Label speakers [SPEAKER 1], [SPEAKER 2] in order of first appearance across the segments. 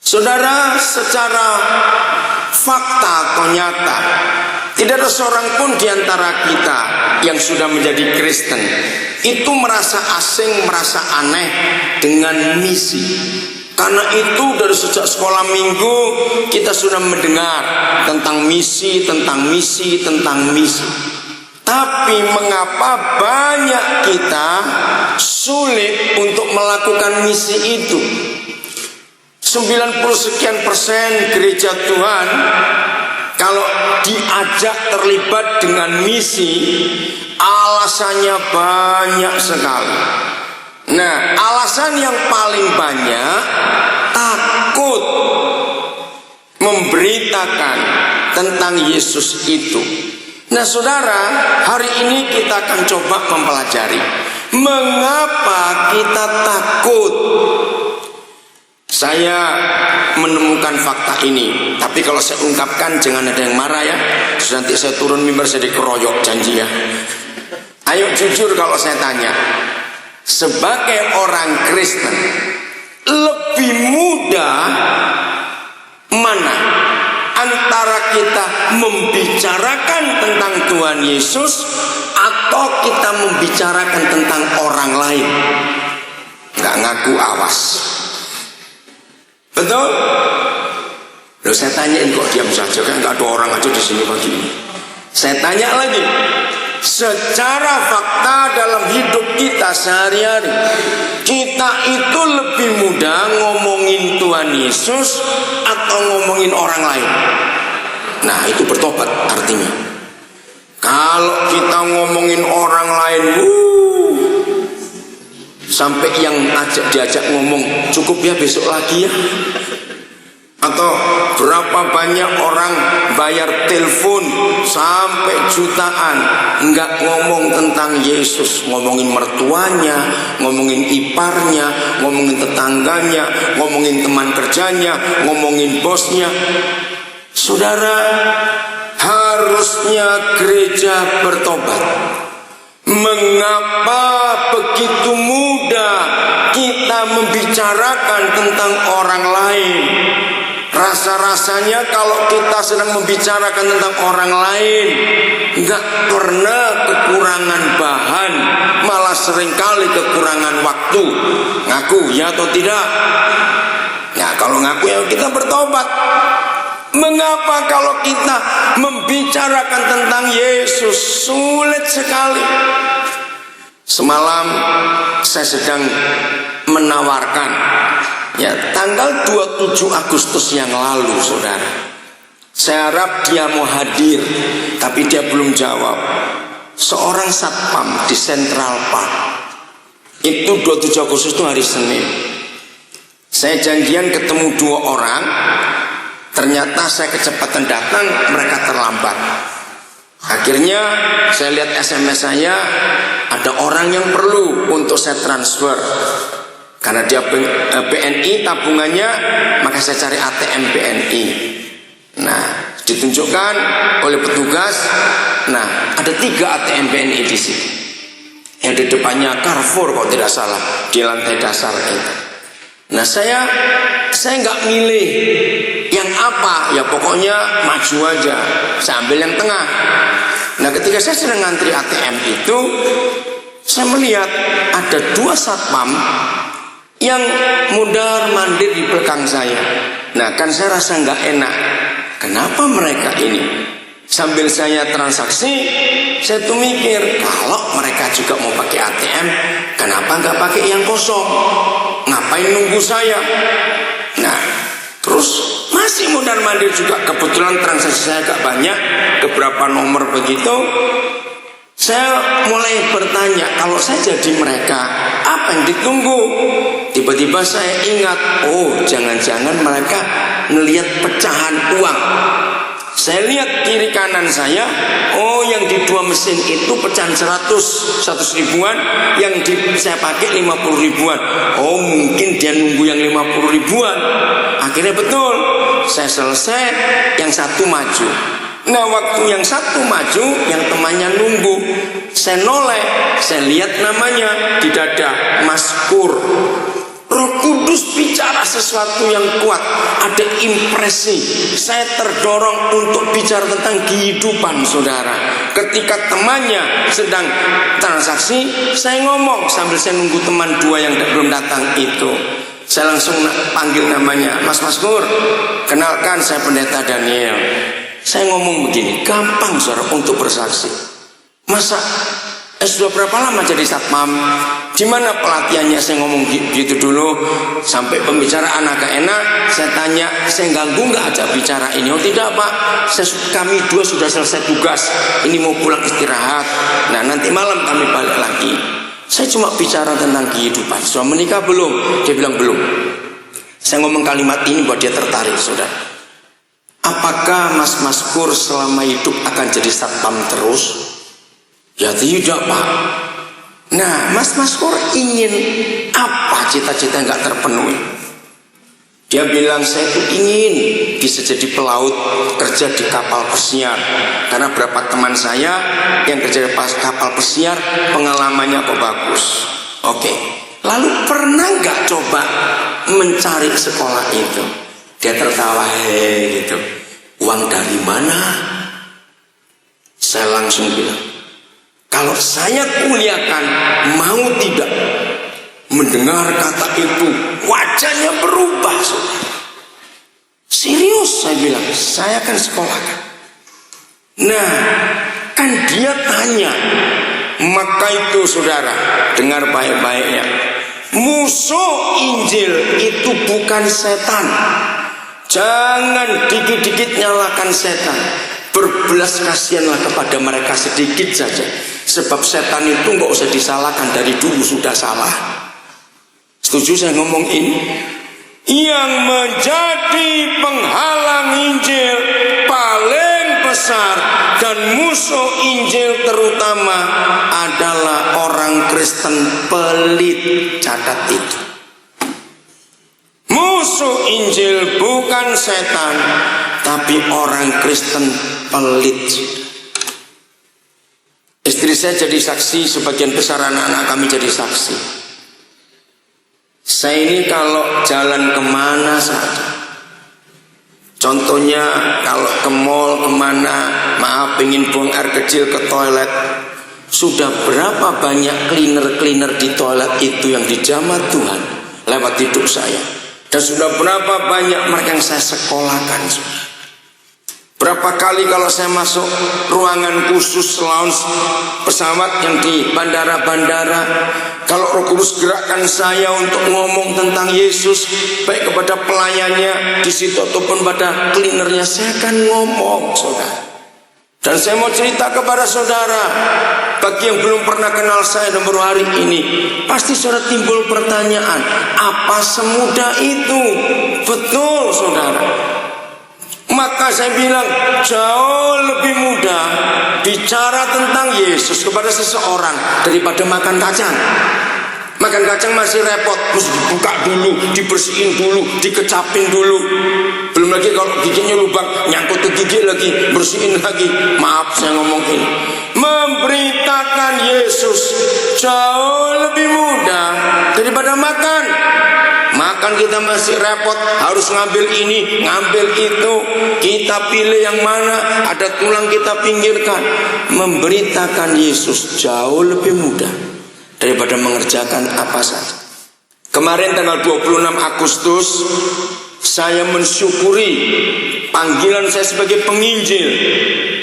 [SPEAKER 1] Saudara, secara fakta atau nyata, tidak ada seorang pun di antara kita yang sudah menjadi Kristen itu merasa asing, merasa aneh dengan misi. Karena itu dari sejak sekolah minggu kita sudah mendengar tentang misi, tentang misi, tentang misi. Tapi mengapa banyak kita sulit untuk melakukan misi itu? 90 sekian persen gereja Tuhan kalau diajak terlibat dengan misi, alasannya banyak sekali. Nah, alasan yang paling banyak takut memberitakan tentang Yesus itu. Nah, saudara, hari ini kita akan coba mempelajari mengapa kita takut. Saya menemukan fakta ini, tapi kalau saya ungkapkan jangan ada yang marah ya. Terus nanti saya turun mimbar saya dikeroyok, janji ya. Ayo jujur kalau saya tanya, sebagai orang Kristen lebih mudah mana antara kita membicarakan tentang Tuhan Yesus atau kita membicarakan tentang orang lain? Nggak ngaku, awas. Betul? Loh, saya tanyain kok diam saja, kan nggak ada orang aja di sini pagi ini. Saya tanya lagi, secara fakta dalam hidup kita sehari-hari, kita itu lebih mudah ngomongin Tuhan Yesus atau ngomongin orang lain? Nah, itu bertobat artinya. Kalau kita ngomongin orang lain, sampai yang diajak ngomong, cukup ya besok lagi ya. Atau berapa banyak orang bayar telepon sampai jutaan, enggak ngomong tentang Yesus, ngomongin mertuanya, ngomongin iparnya, ngomongin tetangganya, ngomongin teman kerjanya, ngomongin bosnya. Saudara, harusnya gereja bertobat. Mengapa begitu mudah kita membicarakan tentang orang lain? Rasa-rasanya kalau kita sedang membicarakan tentang orang lain, nggak pernah kekurangan bahan, malah seringkali kekurangan waktu. Ngaku ya atau tidak? Nah, kalau ngaku ya kita bertobat. Mengapa kalau kita membicarakan tentang Yesus sulit sekali? Semalam saya sedang menawarkan, ya, tanggal 27 Agustus yang lalu, saudara. Saya harap dia mau hadir, tapi dia belum jawab. Seorang satpam di Central Park. Itu 27 Agustus itu hari Senin. Saya janjian ketemu 2 orang. Ternyata saya kecepatan datang, mereka terlambat. Akhirnya saya lihat SMS saya, ada orang yang perlu untuk saya transfer. Karena dia BNI tabungannya, maka saya cari ATM BNI. Nah, ditunjukkan oleh petugas. Nah, ada 3 ATM BNI di sini. Yang di depannya Carrefour kalau tidak salah, di lantai dasar itu. Nah, saya nggak milih yang apa, ya pokoknya maju aja. Saya ambil yang tengah. Nah, ketika saya sedang ngantri ATM itu, saya melihat ada 2 satpam yang mundar mandir di belakang saya. Nah, kan saya rasa nggak enak. Kenapa mereka ini? Sambil saya transaksi, saya tuh mikir, kalau mereka juga mau pakai ATM, kenapa nggak pakai yang kosong? Ngapain nunggu saya? Nah, terus masih mundar mandir juga. Kebetulan transaksi saya agak banyak, beberapa nomor begitu. Saya mulai bertanya, kalau saya jadi mereka, apa yang ditunggu? Tiba-tiba saya ingat, oh jangan-jangan mereka ngelihat pecahan uang. Saya lihat kiri kanan saya, oh yang di 2 mesin itu pecahan 100 ribuan, yang saya pakai 50 ribuan. Oh mungkin dia nunggu yang 50 ribuan. Akhirnya betul, saya selesai, yang satu maju. Nah, waktu yang satu maju, yang temannya nunggu, saya noleh, saya lihat namanya di dada, Mas Pur. Roh Kudus bicara sesuatu yang kuat, ada impresi. Saya terdorong untuk bicara tentang kehidupan saudara. Ketika temannya sedang transaksi, saya ngomong sambil saya nunggu teman dua yang belum datang itu. Saya langsung panggil namanya, Mas Maskur, kenalkan saya Pendeta Daniel. Saya ngomong begini, gampang saudara untuk bersaksi. Masa sudah berapa lama jadi satpam? Di mana pelatihannya? Saya ngomong gitu dulu. Sampai pembicaraan agak enak, saya tanya, saya ganggu nggak ajak bicara ini? Oh tidak Pak, kami dua sudah selesai tugas. Ini mau pulang istirahat. Nah nanti malam kami balik lagi. Saya cuma bicara tentang kehidupan. Sudah menikah belum? Dia bilang belum. Saya ngomong kalimat ini buat dia tertarik saudara. Apakah Mas Maskur selama hidup akan jadi satpam terus? Ya tidak Pak. Nah Mas Maskur ingin apa cita-cita yang gak terpenuhi? Dia bilang saya tuh ingin bisa jadi pelaut, kerja di kapal pesiar. Karena berapa teman saya yang kerja di kapal pesiar pengalamannya kok bagus. Oke. Lalu pernah gak coba mencari sekolah itu? Dia tertawa gitu. Uang dari mana? Saya langsung bilang, kalau saya kuliahkan, mau tidak? Mendengar kata itu, wajahnya berubah. Serius saya bilang, saya akan sekolahkan. Nah, kan dia tanya. Maka itu saudara, dengar baik-baiknya. Musuh Injil itu bukan setan. Jangan dikit-dikit nyalakan setan. Berbelas kasihanlah kepada mereka sedikit saja. Sebab setan itu nggak usah disalahkan, dari dulu sudah salah. Setuju saya ngomong ini? Yang menjadi penghalang Injil paling besar dan musuh Injil terutama adalah orang Kristen pelit. Catat itu. Musuh Injil bukan setan, tapi orang Kristen pelit. Istri saya jadi saksi, sebagian besar anak-anak kami jadi saksi. Saya ini kalau jalan kemana saja, contohnya kalau ke mall kemana, maaf pengen buang air kecil ke toilet, sudah berapa banyak cleaner di toilet itu yang dijamah Tuhan lewat hidup saya. Dan sudah berapa banyak mereka yang saya sekolahkan. Berapa kali kalau saya masuk ruangan khusus lounge pesawat yang di bandara-bandara, kalau Roh Kudus gerakkan saya untuk ngomong tentang Yesus, baik kepada pelayannya di situ ataupun pada cleanernya, saya akan ngomong saudara. Dan saya mau cerita kepada saudara, bagi yang belum pernah kenal saya dan baru hari ini, pasti saudara timbul pertanyaan, apa semudah itu? Betul saudara. Maka saya bilang jauh lebih mudah bicara tentang Yesus kepada seseorang daripada makan kacang. Makan kacang masih repot, mesti dibuka dulu, dibersihin dulu, dikecapin dulu. Belum lagi kalau giginya lubang, nyangkut ke gigi lagi, bersihin lagi. Maaf saya ngomong ini. Memberitakan Yesus jauh lebih mudah daripada makan. Makan kita masih repot, harus ngambil ini, ngambil itu. Kita pilih yang mana, ada tulang kita pinggirkan. Memberitakan Yesus jauh lebih mudah daripada mengerjakan apa saja. Kemarin tanggal 26 Agustus saya mensyukuri panggilan saya sebagai penginjil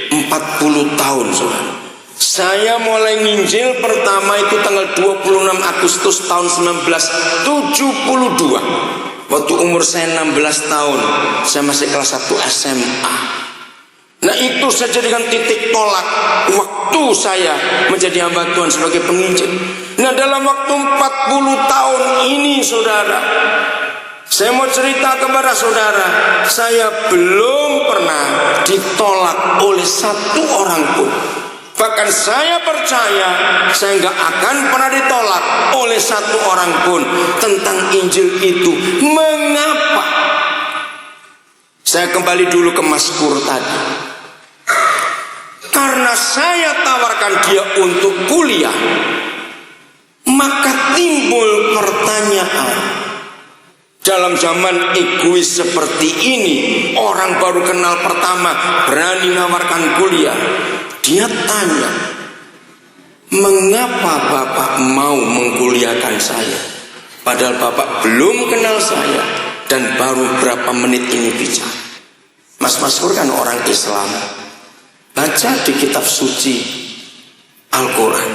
[SPEAKER 1] 40 tahun saudara. Saya mulai nginjil pertama itu tanggal 26 Agustus tahun 1972. Waktu umur saya 16 tahun, saya masih kelas 1 SMA. Nah itu saya jadikan titik tolak waktu saya menjadi hamba Tuhan sebagai penginjil. Nah dalam waktu 40 tahun ini saudara, saya mau cerita kepada saudara, saya belum pernah ditolak oleh satu orang pun. Bahkan saya percaya saya nggak akan pernah ditolak oleh satu orang pun tentang Injil itu. Mengapa? Saya kembali dulu ke Mazmur tadi. Karena saya tawarkan dia untuk kuliah, maka timbul pertanyaan, Dalam zaman egois seperti ini, orang baru kenal pertama berani nawarkan kuliah. Dia tanya, mengapa Bapak mau mengkuliahkan saya? Padahal Bapak belum kenal saya dan baru berapa menit ini bicara. Mas Maskur kan orang Islam. Baca di kitab suci Al-Quran,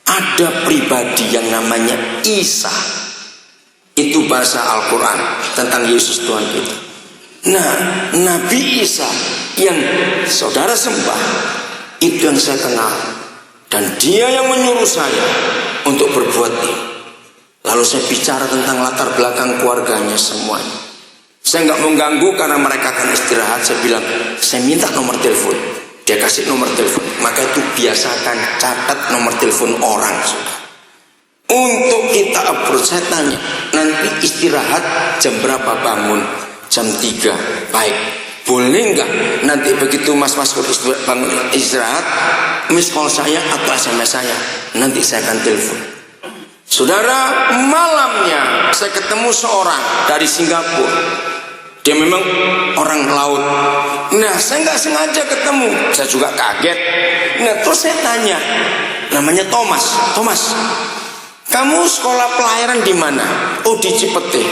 [SPEAKER 1] ada pribadi yang namanya Isa. Itu bahasa Al-Quran tentang Yesus Tuhan kita. Nah, Nabi Isa yang saudara sembah, itu yang saya kenal. Dan dia yang menyuruh saya untuk berbuat ini. Lalu saya bicara tentang latar belakang keluarganya semuanya. Saya nggak mengganggu karena mereka akan istirahat. Saya bilang, saya minta nomor telepon. Dia kasih nomor telepon. Maka itu biasakan catat nomor telepon orang, saudara. Untuk kita approach, saya tanya, nanti istirahat jam berapa bangun? Jam 3. Baik, boleh nggak nanti begitu Mas Maskur bangun istirahat, miss call saya atau SMS saya, nanti saya akan telepon. Saudara, malamnya saya ketemu seorang dari Singapura. Dia memang orang laut. Nah, saya nggak sengaja ketemu, saya juga kaget. Nah, terus saya tanya, namanya Thomas. Kamu sekolah pelayaran di mana? Oh, di Cipete.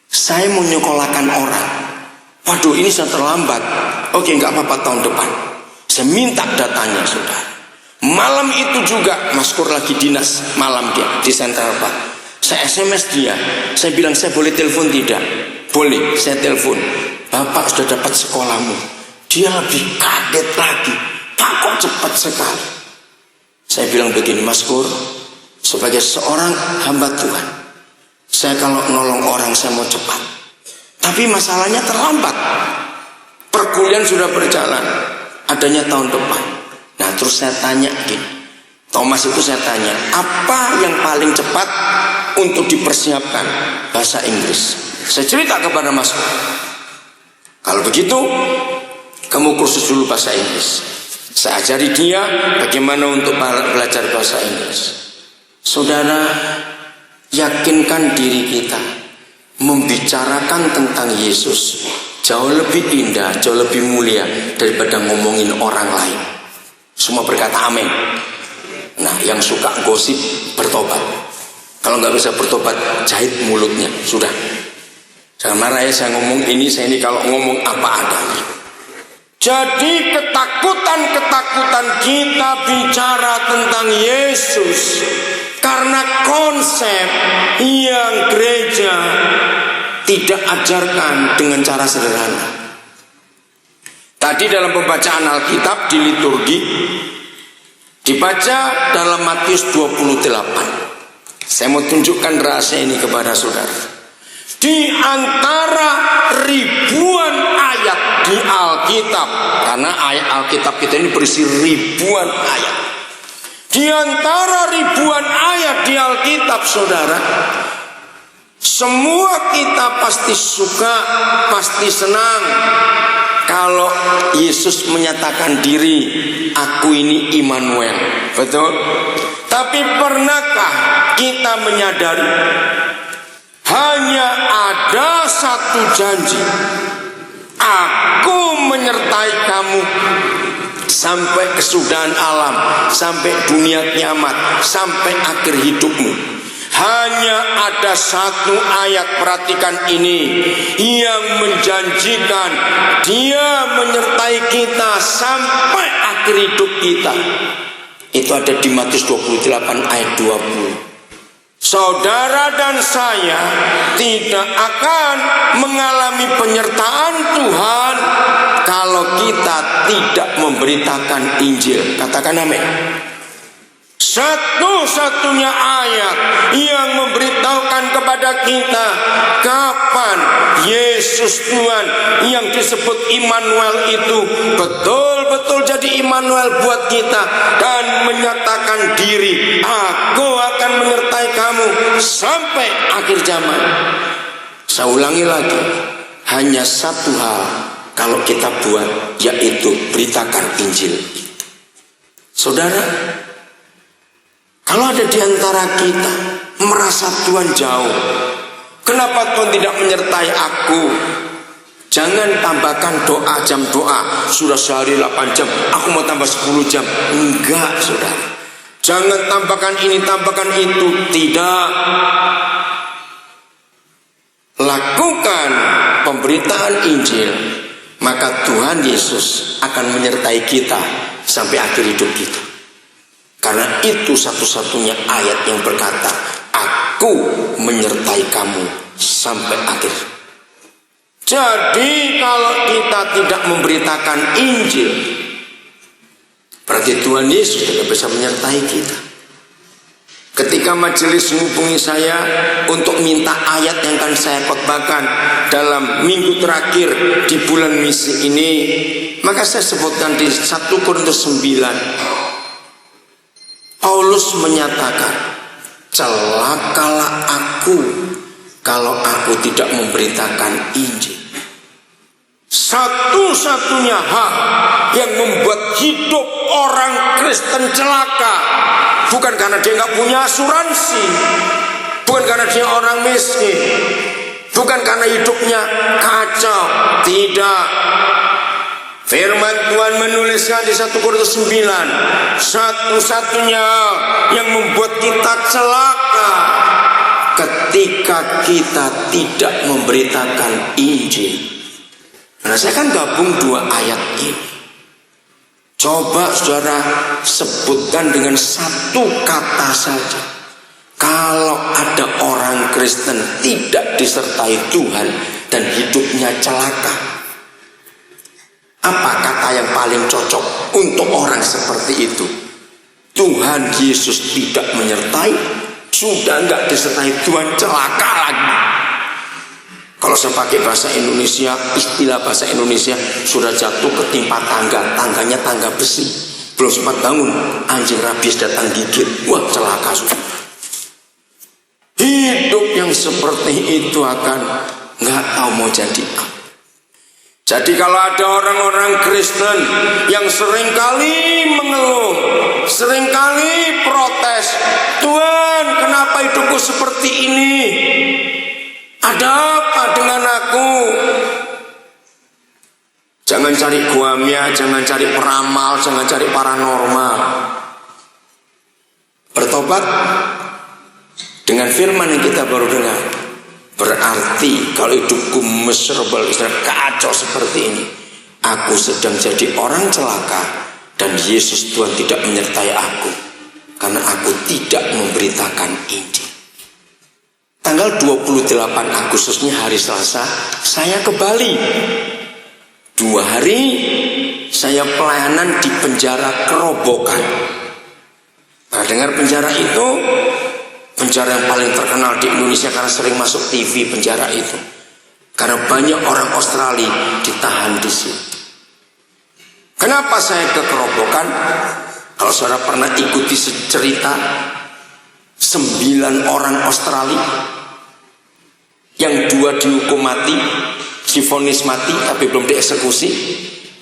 [SPEAKER 1] Saya mau nyekolahkan orang. Waduh, ini sudah terlambat. Oke, nggak apa-apa, tahun depan. Saya minta datanya, saudara. Malam itu juga Mas Kur lagi dinas malam dia di Central Park. Saya SMS dia. Saya bilang, saya boleh telepon tidak? Boleh, saya telepon. Bapak sudah dapat sekolahmu. Dia lebih kaget lagi. Pak, kok cepat sekali? Saya bilang begini, Mas Kur, sebagai seorang hamba Tuhan, saya kalau nolong orang saya mau cepat. Tapi masalahnya terlambat. Perkuliahan sudah berjalan, adanya tahun depan. Nah, terus saya tanya gini, Thomas itu saya tanya, apa yang paling cepat untuk dipersiapkan? Bahasa Inggris. Saya cerita kepada Mas, kalau begitu kamu kursus dulu bahasa Inggris. Saya ajari dia bagaimana untuk belajar bahasa Inggris. Saudara, yakinkan diri kita membicarakan tentang Yesus jauh lebih indah, jauh lebih mulia daripada ngomongin orang lain. Semua berkata amin. Nah, yang suka gosip bertobat. Kalau nggak bisa bertobat, jahit mulutnya. Sudah. Jangan marah ya, saya ngomong ini, saya ini kalau ngomong apa adanya. Jadi ketakutan kita bicara tentang Yesus karena konsep yang gereja tidak ajarkan dengan cara sederhana. Tadi dalam pembacaan Alkitab di liturgi dibaca dalam Matius 28. Saya mau tunjukkan rahasia ini kepada saudara. Di antara ribuan ayat di Alkitab, karena ayat Alkitab kita ini berisi ribuan ayat. Di antara ribuan ayat di Alkitab, saudara, semua kita pasti suka, pasti senang kalau Yesus menyatakan diri, aku ini Immanuel. Betul? Tapi pernahkah kita menyadari hanya ada satu janji, aku menyertai kamu sampai kesudahan alam, sampai dunia kiamat, sampai akhir hidupmu. Hanya ada satu ayat, perhatikan ini, yang menjanjikan dia menyertai kita sampai akhir hidup kita. Itu ada di Matius 28 ayat 20. Saudara dan saya tidak akan mengalami penyertaan Tuhan kalau kita tidak memberitakan Injil. Katakan amin. Satu-satunya ayat yang memberitahukan kepada kita kapan Yesus Tuhan yang disebut Immanuel itu betul-betul jadi Immanuel buat kita dan menyatakan diri, aku akan menyertai kamu sampai akhir zaman. Saya ulangi lagi, hanya satu hal kalau kita buat, yaitu beritakan Injil. Saudara, kalau ada di antara kita merasa Tuhan jauh, Kenapa Tuhan tidak menyertai aku? Jangan tambahkan doa, jam doa. Sudah sehari 8 jam, aku mau tambah 10 jam. Enggak, saudara. Jangan tambahkan ini, tambahkan itu. Tidak. Lakukan pemberitaan Injil, maka Tuhan Yesus akan menyertai kita sampai akhir hidup kita. Karena itu satu-satunya ayat yang berkata, aku menyertai kamu sampai akhir. Jadi kalau kita tidak memberitakan Injil, berarti Tuhan Yesus tidak bisa menyertai kita. Ketika majelis menghubungi saya untuk minta ayat yang akan saya khotbahkan dalam minggu terakhir di bulan misi ini, maka saya sebutkan di 1 Korintus 9. Paulus menyatakan, celakalah aku kalau aku tidak memberitakan Injil. Satu-satunya hak yang membuat hidup orang Kristen celaka bukan karena dia nggak punya asuransi, bukan karena dia orang miskin, bukan karena hidupnya kacau. Tidak. Firman Tuhan menuliskan di 1 Korintus 9, satu-satunya yang membuat kita celaka ketika kita tidak memberitakan Injil. Nah, saya kan gabung 2 ayat ini. Coba saudara sebutkan dengan 1 kata saja. Kalau ada orang Kristen tidak disertai Tuhan dan hidupnya celaka, apa kata yang paling cocok untuk orang seperti itu? Tuhan Yesus tidak menyertai, sudah enggak disertai Tuhan, celaka lagi. Kalau saya pakai bahasa Indonesia, istilah bahasa Indonesia, sudah jatuh ketimpa tangga, tangganya tangga besi, belum sempat bangun, anjing rabies datang gigit, wah celaka sudah. Hidup yang seperti itu akan nggak tahu mau jadi apa. Jadi kalau ada orang-orang Kristen yang seringkali mengeluh, seringkali protes, Tuhan kenapa hidupku seperti ini? Ada apa dengan aku? Jangan cari guamia, jangan cari peramal, jangan cari paranormal. Bertobat dengan firman yang kita baru dengar. Berarti kalau hidupku miserable, kacau seperti ini, aku sedang jadi orang celaka dan Yesus Tuhan tidak menyertai aku karena aku tidak memberitakan Injil. Tanggal 28 Agustusnya hari Selasa, saya ke Bali. 2 hari saya pelayanan di penjara Kerobokan. Nah, dengar penjara itu, penjara yang paling terkenal di Indonesia karena sering masuk TV penjara itu. Karena banyak orang Australia ditahan di situ. Kenapa saya ke Kerobokan? Kalau saudara pernah ikuti cerita 9 orang Australia, yang 2 dihukum mati, divonis mati tapi belum dieksekusi,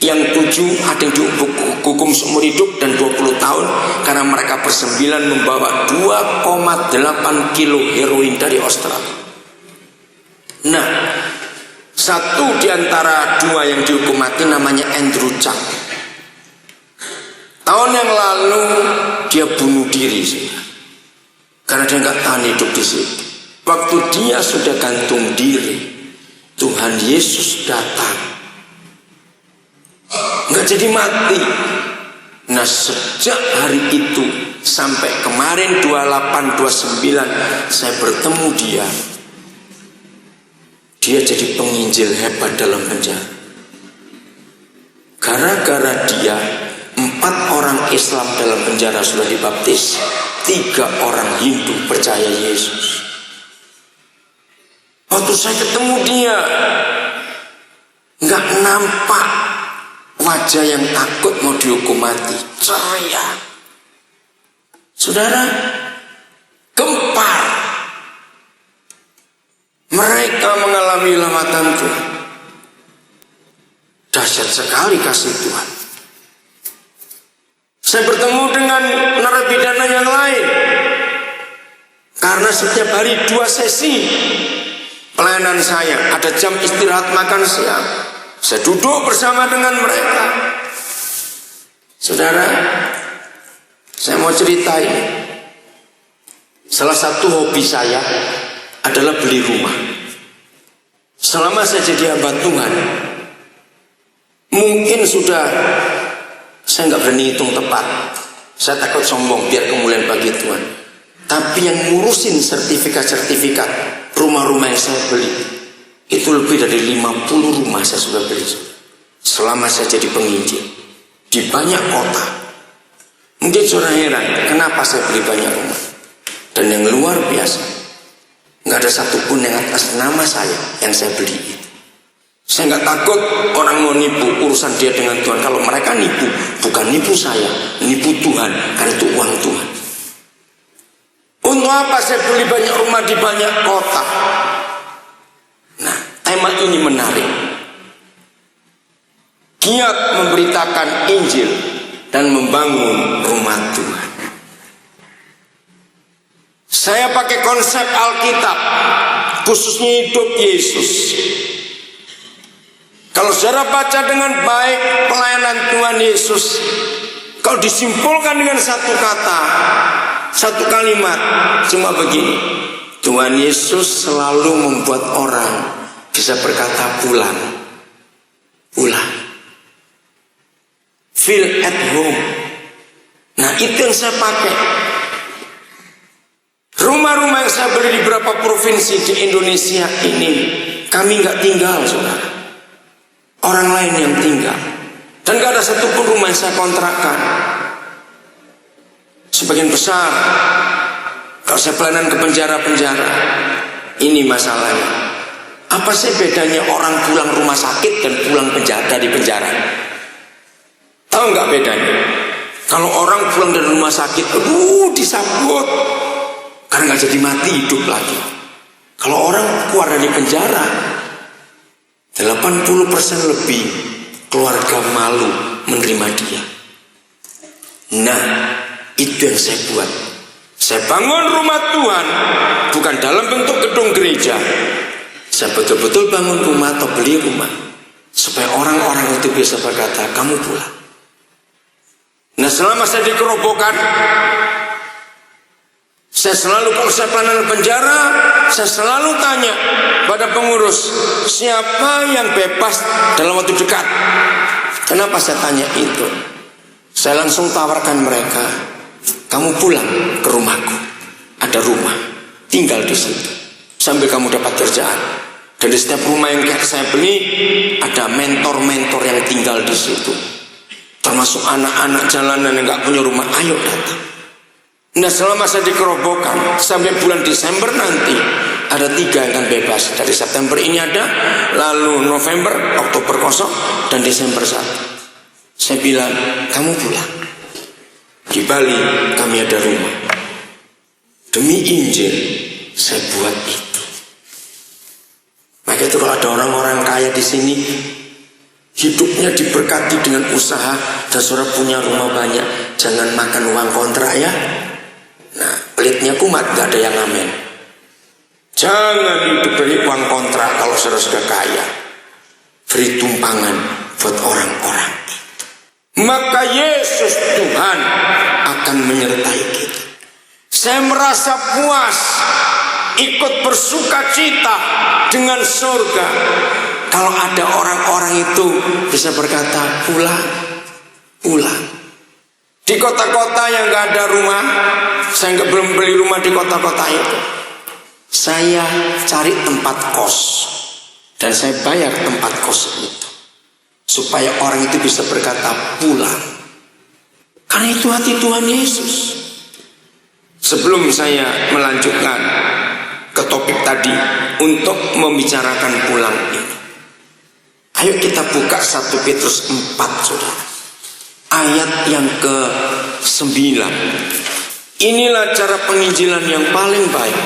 [SPEAKER 1] yang 7 ada yang dihukum seumur hidup dan 20 tahun karena mereka ber-9 membawa 2,8 kilo heroin dari Australia. Nah, satu di antara 2 yang dihukum mati namanya Andrew Chuck. Tahun yang lalu dia bunuh diri karena dia nggak tahan hidup di situ. Waktu dia sudah gantung diri, Tuhan Yesus datang, nggak jadi mati. Nah, sejak hari itu sampai kemarin 28-29 saya bertemu dia. Dia jadi penginjil hebat dalam penjara. Gara-gara dia 4 orang Islam dalam penjara sudah dibaptis, 3 orang Hindu percaya Yesus. Waktu saya ketemu dia, nggak nampak wajah yang takut mau dihukum mati, ceria. Saudara, gempar. Mereka mengalami lawatan Tuhan. Dahsyat sekali kasih Tuhan. Saya bertemu dengan narapidana yang lain. Karena setiap hari 2 sesi. pelayanan saya, ada jam istirahat makan siang, saya duduk bersama dengan mereka. Saudara, saya mau cerita ini. Salah satu hobi saya adalah beli rumah. Selama saya jadi hamba Tuhan, mungkin sudah, saya nggak berani hitung tepat. Saya takut sombong biar kemuliaan bagi Tuhan. Tapi yang ngurusin sertifikat rumah-rumah yang saya beli, itu lebih dari 50 rumah saya sudah beli selama saya jadi penginjil di banyak kota. Mungkin saudara heran kenapa saya beli banyak rumah. Dan yang luar biasa, nggak ada satupun yang atas nama saya yang saya beli itu. Saya nggak takut orang mau nipu, urusan dia dengan Tuhan. Kalau mereka nipu, bukan nipu saya, nipu Tuhan, karena itu uang Tuhan. Untuk apa saya beli banyak rumah di banyak kota? Nah, tema ini menarik. Giat memberitakan Injil dan membangun rumah Tuhan. Saya pakai konsep Alkitab, khususnya hidup Yesus. Kalau saudara baca dengan baik pelayanan Tuhan Yesus, kalau disimpulkan dengan satu kata, satu kalimat, cuma begini: Tuhan Yesus selalu membuat orang bisa berkata pulang, pulang, feel at home. Nah, itu yang saya pakai. Rumah-rumah yang saya beli di beberapa provinsi di Indonesia ini, kami nggak tinggal, saudara. Orang lain yang tinggal. Dan gak ada satupun rumah yang saya kontrakkan. Sebagian besar, kalau saya pelayanan ke penjara-penjara, ini masalahnya. Apa sih bedanya orang pulang rumah sakit dan pulang penjara dari penjara? Tahu nggak bedanya? Kalau orang pulang dari rumah sakit, disambut, karena nggak jadi mati hidup lagi. Kalau orang keluar dari penjara, 80% lebih keluarga malu menerima dia. Nah, itu yang saya buat. Saya bangun rumah Tuhan bukan dalam bentuk gedung gereja. Saya betul-betul bangun rumah atau beli rumah supaya orang-orang itu bisa berkata, kamu pulang. Nah, selama saya di Kerobokan, saya selalu, kalau saya pelayanan penjara, saya selalu tanya pada pengurus, siapa yang bebas dalam waktu dekat? Kenapa saya tanya itu? Saya langsung tawarkan mereka, kamu pulang ke rumahku, ada rumah, tinggal di situ sambil kamu dapat kerjaan. Dan di setiap rumah yang saya beli ada mentor-mentor yang tinggal di situ, termasuk anak-anak jalanan yang nggak punya rumah, ayo datang. Nah, selama saya di Kerobokan sampai bulan Desember nanti ada 3 yang akan bebas. Dari September ini ada, lalu November, Oktober kosong, dan Desember 1. Saya bilang, kamu pulang. Di Bali kami ada rumah. Demi Injil saya buat itu. Maka itu kalau ada orang-orang kaya di sini, hidupnya diberkati dengan usaha dan saudara punya rumah banyak, jangan makan uang kontrak ya. Nah, pelitnya kumat, gak ada yang amin. Jangan hidup dari uang kontrak kalau saudara sudah kaya. Beri tumpangan buat orang-orang itu. Maka Yesus Tuhan akan menyertai kita. Saya merasa puas, ikut bersuka cita dengan surga kalau ada orang-orang itu bisa berkata pulang, pulang. Di kota-kota yang gak ada rumah, saya belum beli rumah di kota-kota itu, saya cari tempat kos dan saya bayar tempat kos itu supaya orang itu bisa berkata pulang, karena itu hati Tuhan Yesus. Sebelum saya melanjutkan ke topik tadi untuk membicarakan pulang ini, ayo kita buka 1 Petrus 4, saudara, ayat yang ke-9. Inilah cara penginjilan yang paling baik,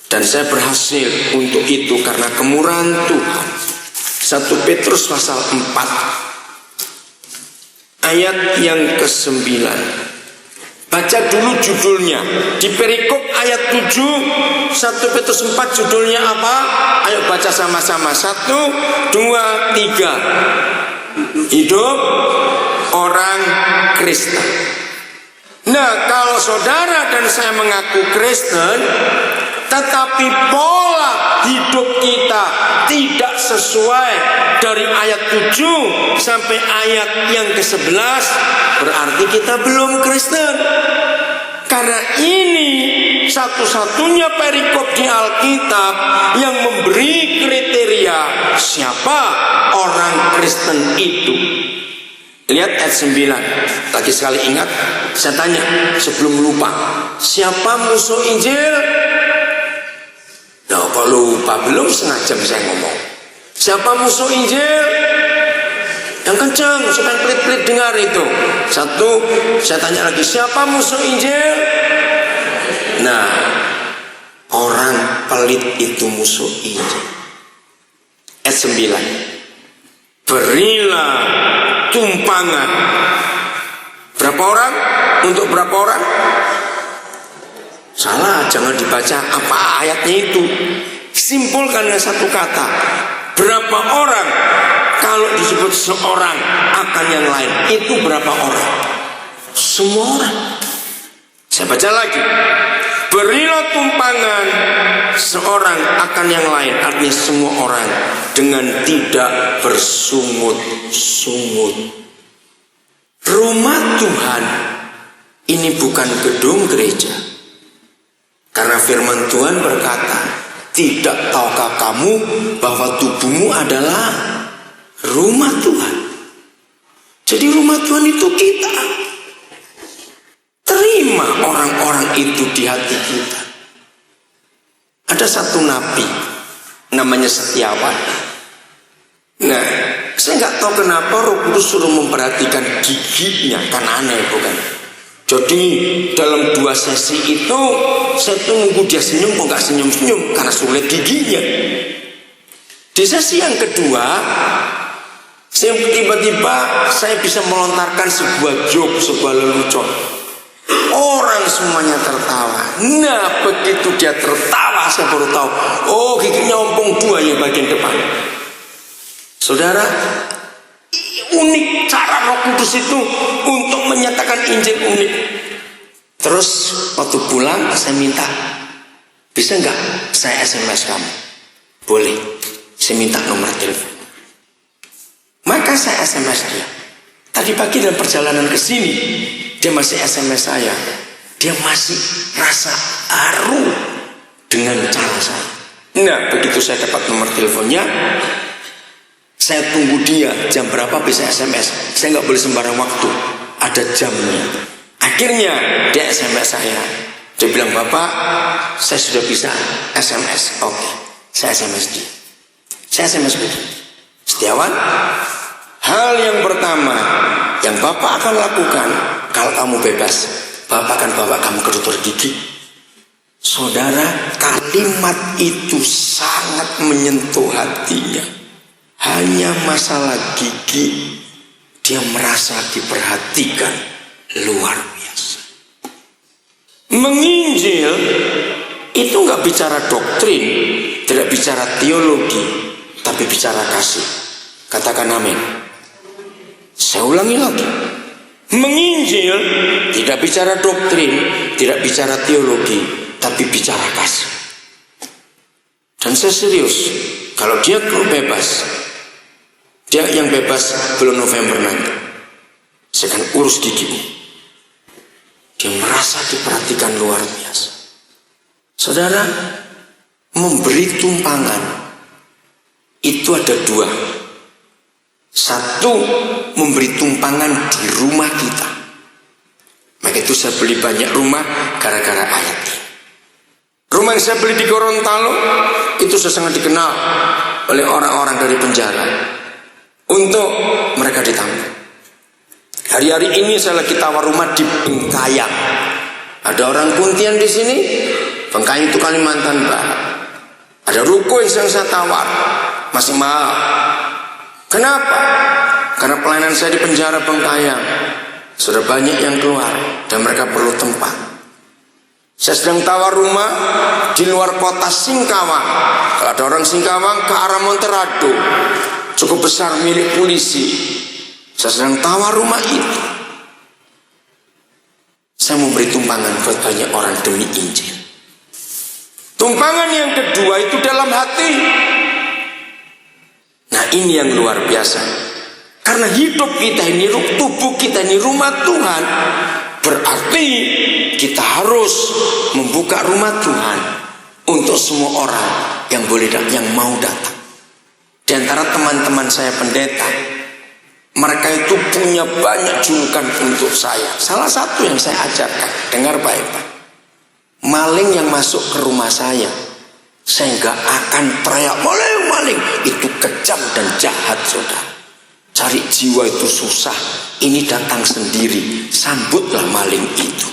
[SPEAKER 1] dan saya berhasil untuk itu karena kemurahan Tuhan. 1 Petrus pasal 4 ayat yang ke-9. Baca dulu judulnya. Di perikop ayat 7 1 Petrus 4 judulnya apa? Ayo baca sama-sama. 1, 2, 3. Hidup orang Kristen. Nah, kalau saudara dan saya mengaku Kristen, tetapi pola hidup kita tidak sesuai dari ayat 7 sampai ayat yang ke-11, berarti kita belum Kristen. Karena ini satu-satunya perikop di Alkitab yang memberi kriteria siapa orang Kristen itu. Lihat ayat 9. Lagi sekali ingat, saya tanya sebelum lupa, siapa musuh Injil? Nah, kok lupa? Belum setengah jam saya ngomong. Siapa musuh Injil? Yang kencang, supaya pelit-pelit dengar itu. 1, saya tanya lagi, siapa musuh Injil? Nah, orang pelit itu musuh Injil. Ayat 9. Berilah tumpangan. Berapa orang? Untuk berapa orang? Salah, jangan dibaca apa ayatnya itu. Simpulkan dengan satu kata. Berapa orang? Kalau disebut seorang akan yang lain, itu berapa orang? Semua orang. Saya baca lagi. Berilah tumpangan seorang akan yang lain, artinya semua orang, dengan tidak bersungut-sungut. Rumah Tuhan ini bukan gedung gereja. Karena firman Tuhan berkata, tidak tahukah kamu bahwa tubuhmu adalah rumah Tuhan? Jadi rumah Tuhan itu kita. Terima orang-orang itu di hati kita. Ada satu nabi namanya Setiawan. Nah, saya nggak tahu kenapa Roh Kudus suruh memperhatikan giginya, kan aneh bukan? Jadi dalam 2 sesi itu saya tuh nunggu dia senyum kok nggak senyum-senyum karena sulit giginya. Di sesi yang kedua, tiba-tiba saya bisa melontarkan sebuah joke, sebuah lelucon. Orang semuanya tertawa. Nah, begitu dia tertawa, saya baru tahu, oh giginya ompong 2 yang bagian depan. Saudara, unik cara Roh Kudus itu untuk menyatakan Injil unik. Terus waktu pulang saya minta, bisa nggak saya SMS kamu? Boleh. Saya minta nomor telepon. Maka saya SMS dia. Tadi pagi dalam perjalanan ke sini, dia masih SMS saya. Dia masih rasa haru dengan cara saya. Nah, begitu saya dapat nomor teleponnya, saya tunggu dia jam berapa bisa SMS. Saya nggak boleh sembarang waktu, ada jamnya. Akhirnya dia SMS saya. Dia bilang, Bapak, saya sudah bisa SMS. Oke, saya SMS dia. Saya SMS begini, Setiawan, hal yang pertama yang Bapak akan lakukan kalau kamu bebas, Bapak akan bawa kamu ke dokter gigi. Saudara, kalimat itu sangat menyentuh hatinya. Hanya masalah gigi, dia merasa diperhatikan luar biasa. Menginjil itu nggak bicara doktrin, tidak bicara teologi, tapi bicara kasih. Katakan amin. Saya ulangi lagi. Menginjil tidak bicara doktrin, tidak bicara teologi, tapi bicara kasih. Dan saya serius, kalau dia bebas, dia yang bebas bulan November nanti, saya akan urus giginya. Dia merasa diperhatikan luar biasa. Saudara, memberi tumpangan itu ada 2. 1, memberi tumpangan di rumah kita. Maka itu saya beli banyak rumah gara-gara ayat ini. Rumah yang saya beli di Gorontalo itu sudah sangat dikenal oleh orang-orang dari penjara untuk mereka ditampung. Hari-hari ini saya lagi tawar rumah di Bengkayang. Ada orang Kuntian di sini. Bengkayang itu Kalimantan Barat. Ada ruko yang saya tawar, masih mahal. Kenapa? Karena pelayanan saya di penjara Bengkayang. Sudah banyak yang keluar dan mereka perlu tempat. Saya sedang tawar rumah di luar kota Singkawang. Kalau ada orang Singkawang ke arah Monterado, cukup besar milik polisi. Saya sedang tawar rumah itu. Saya mau beri tumpangan buat banyak orang demi Injil. Tumpangan yang kedua itu dalam hati. Nah, ini yang luar biasa. Karena hidup kita ini, tubuh kita ini rumah Tuhan. Berarti kita harus membuka rumah Tuhan untuk semua orang yang boleh yang mau datang. Di antara teman-teman saya pendeta, mereka itu punya banyak julukan untuk saya. Salah satu yang saya ajarkan, dengar baik-baik. Maling yang masuk ke rumah saya nggak akan teriak maling, maling. Itu kejam dan jahat, saudara. Cari jiwa itu susah. Ini datang sendiri. Sambutlah maling itu.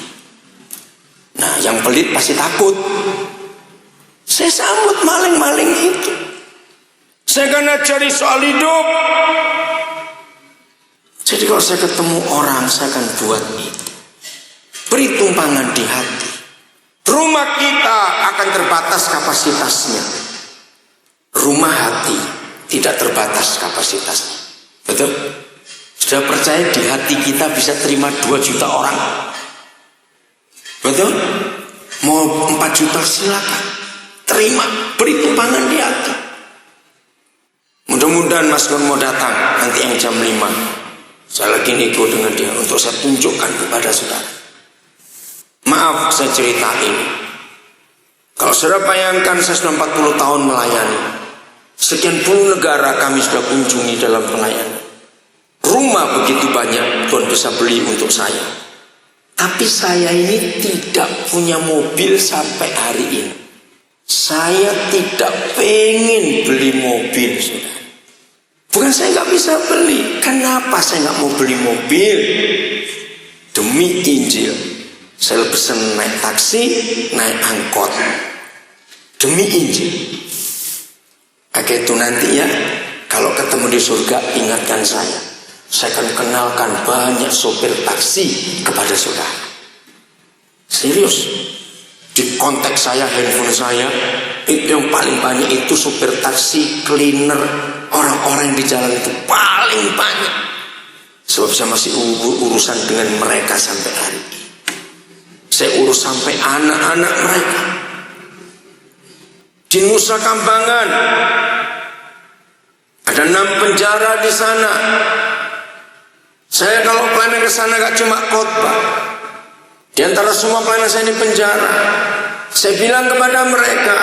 [SPEAKER 1] Nah, yang pelit pasti takut. Saya sambut maling-maling itu. Saya akan ajari soal hidup. Jadi kalau saya ketemu orang, saya akan buat itu. Beri tumpangan di hati. Rumah kita akan terbatas kapasitasnya. Rumah hati tidak terbatas kapasitasnya. Betul? Sudah percaya di hati kita bisa terima 2 juta orang? Betul? Mau 4 juta silakan. Terima, beri tumpangan di hati. Mudah-mudahan Mas Nur mau datang nanti yang jam 5. Saya lagi nego dengan dia untuk saya tunjukkan kepada saudara. Maaf saya cerita ini. Kalau saudara bayangkan saya sudah 40 tahun melayani. Sekian puluh negara kami sudah kunjungi dalam pelayanan. Rumah begitu banyak Tuhan bisa beli untuk saya. Tapi saya ini tidak punya mobil sampai hari ini. Saya tidak pengen beli mobil, saudara. Bukan saya nggak bisa beli. Kenapa saya nggak mau beli mobil? Demi Injil. Saya pesen naik taksi, naik angkot. Demi Injil. Oke, itu nanti ya. Kalau ketemu di surga, ingatkan saya. Saya akan kenalkan banyak sopir taksi kepada saudara. Serius. Di kontak saya, handphone saya, itu yang paling banyak itu sopir taksi, cleaner, orang-orang di jalan itu paling banyak. Sebab saya masih urusan dengan mereka sampai hari ini. Saya urus sampai anak-anak mereka. Di Nusa Kambangan ada 6 penjara di sana. Saya kalau pelayanan ke sana gak cuma khotbah. Di antara semua pelayanan saya di penjara, saya bilang kepada mereka,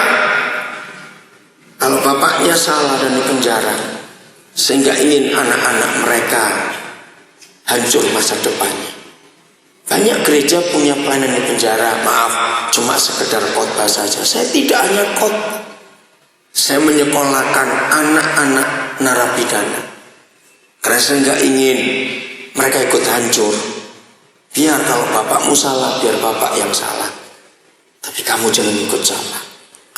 [SPEAKER 1] kalau bapaknya salah dan di penjara, saya nggak ingin anak-anak mereka hancur masa depannya. Banyak gereja punya pelayanan di penjara, maaf, cuma sekedar khotbah saja. Saya tidak hanya khotbah, saya menyekolahkan anak-anak narapidana. Karena saya nggak ingin mereka ikut hancur. Biar kalau bapakmu salah, biar bapak yang salah. Tapi kamu jangan ikut salah.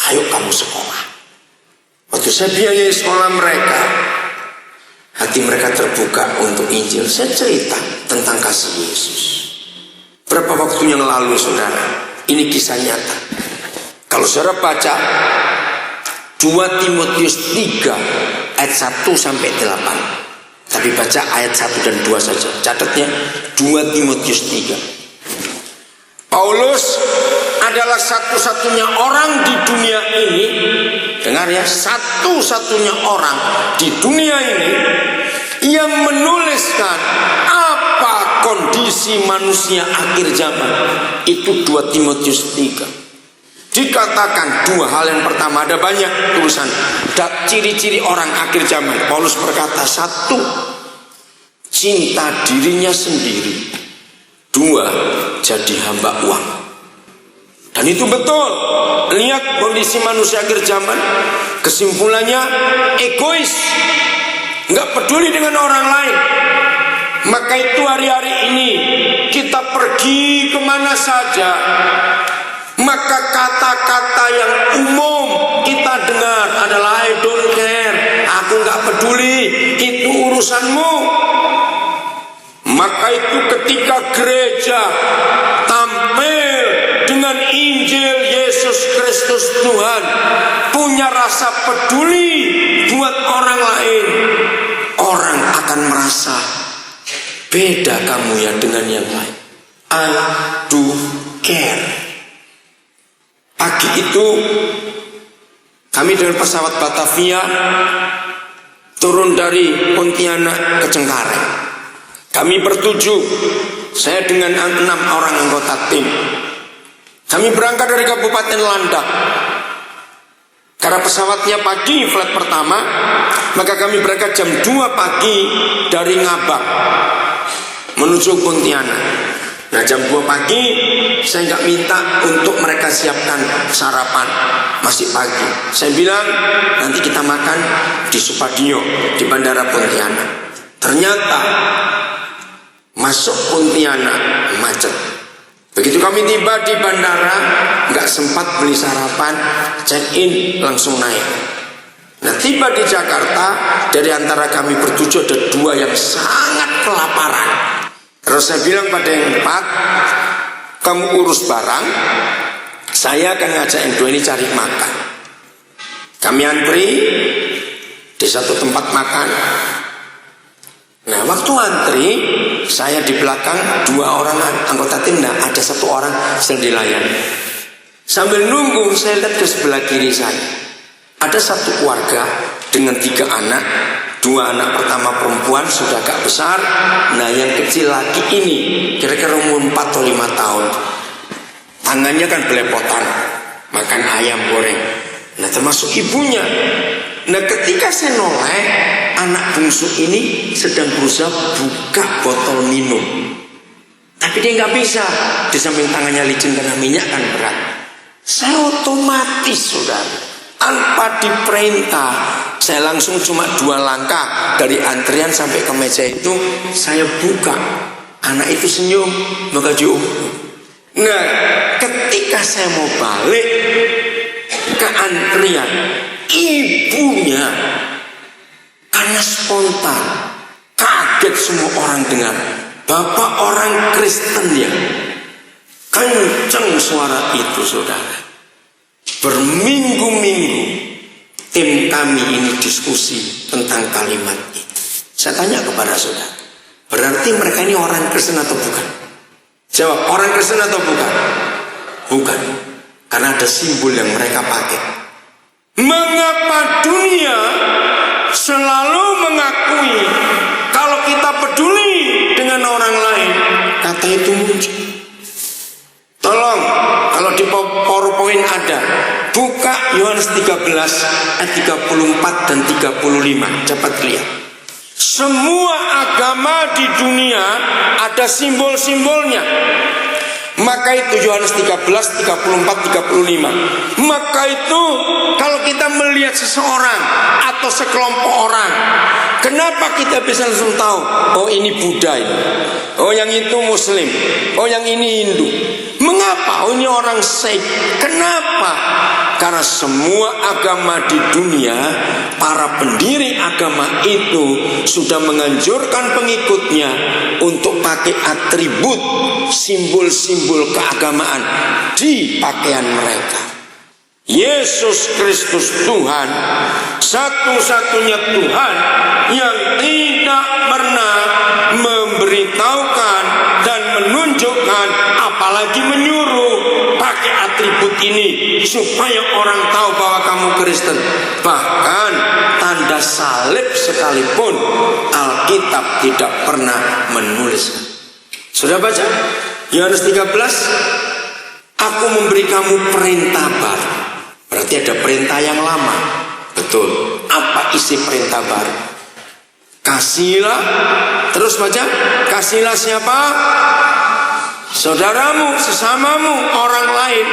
[SPEAKER 1] Ayo kamu sekolah. Waktu saya biayai sekolah mereka, hati mereka terbuka untuk Injil. Saya cerita tentang kasih Yesus. Berapa waktu yang lalu, saudara, ini kisah nyata. Kalau saudara baca 2 Timotius 3 ayat 1 sampai 8. Tapi baca ayat 1 dan 2 saja. Catatnya 2 Timotius 3. Paulus adalah satu-satunya orang di dunia ini, dengar ya, satu-satunya orang di dunia ini yang menuliskan apa kondisi manusia akhir zaman. Itu 2 Timotius 3. Dikatakan 2 hal. Yang pertama, ada banyak tulisan ciri-ciri orang akhir zaman. Paulus berkata, 1, cinta dirinya sendiri. 2, jadi hamba uang. Dan itu betul. Lihat kondisi manusia akhir zaman. Kesimpulannya egois, nggak peduli dengan orang lain. Maka itu hari-hari ini kita pergi kemana saja, maka kata-kata yang umum kita dengar adalah I don't care, aku nggak peduli, itu urusanmu. Maka itu ketika gereja tampil dengan Injil Yesus Kristus Tuhan, punya rasa peduli buat orang lain, orang akan merasa beda kamu ya dengan yang lain. I do care. Pagi itu kami dengan pesawat Batavia turun dari Pontianak ke Cengkareng. Kami bertujuh, saya dengan 6 orang anggota tim. Kami berangkat dari Kabupaten Landak. Karena pesawatnya pagi flight pertama, maka kami berangkat jam 2 pagi dari Ngabak menuju Pontianak. Nah jam 2 pagi saya nggak minta untuk mereka siapkan sarapan, masih pagi. Saya bilang nanti kita makan di Supadio di Bandara Pontianak. Ternyata masuk Pontianak macet. Begitu kami tiba di bandara, nggak sempat beli sarapan, check in langsung naik. Nah tiba di Jakarta, dari antara kami bertujuh ada 2 yang sangat kelaparan. Terus saya bilang pada yang 4, kamu urus barang, saya akan ngajak yang 2 ini cari makan. Kami antri di satu tempat makan. Nah waktu antri, saya di belakang 2 orang anggota tim, nah ada 1 orang sedang dilayani. Sambil nunggu saya lihat ke sebelah kiri saya, ada 1 keluarga dengan 3 anak. 2 anak pertama perempuan sudah agak besar. Nah yang kecil laki ini kira-kira umur 4 atau 5 tahun. Tangannya kan belepotan makan ayam goreng. Nah termasuk ibunya. Nah ketika saya noleh, anak bungsu ini sedang berusaha buka botol minum, tapi dia nggak bisa. Di samping tangannya licin karena minyak kan berat. Saya otomatis saudara, tanpa diperintah, saya langsung cuma 2 langkah dari antrian sampai ke meja itu, saya buka. Anak itu senyum, maka dium. Nah ketika saya mau balik ke antrian, ibunya karena spontan kaget semua orang dengar. Bapak orang Kristen ya, kenceng suara itu saudara. Berminggu-minggu tim kami ini diskusi tentang kalimat itu. Saya tanya kepada saudara, berarti mereka ini orang Kristen atau bukan? Jawab, orang Kristen atau bukan? Bukan, karena ada simbol yang mereka pakai. Mengapa dunia selalu mengakui kalau kita peduli dengan orang lain, kata itu muncul. Tolong, kalau di PowerPoint ada, buka Yohanes 13 ayat 34 dan 35, cepat lihat. Semua agama di dunia ada simbol-simbolnya. Maka itu Yohanes 13, 34, 35. Maka itu kalau kita melihat seseorang atau sekelompok orang, kenapa kita bisa langsung tahu, oh ini Buddha ini, oh yang itu Muslim, oh yang ini Hindu. Mengapa? Oh ini orang Sikh. Kenapa? Karena semua agama di dunia, para pendiri agama itu sudah menganjurkan pengikutnya untuk pakai atribut, simbol-simbol keagamaan di pakaian mereka. Yesus Kristus Tuhan, satu-satunya Tuhan yang tidak pernah memberitahukan dan menunjukkan, apalagi menyuruh pakai atribut ini supaya orang tahu bahwa kamu Kristen. Bahkan tanda salib sekalipun Alkitab tidak pernah menuliskan. Sudah baca Yohanes 13? Aku memberi kamu perintah baru. Berarti ada perintah yang lama. Betul. Apa isi perintah baru? Kasihlah. Terus baca, kasihlah siapa? Saudaramu, sesamamu, orang lain.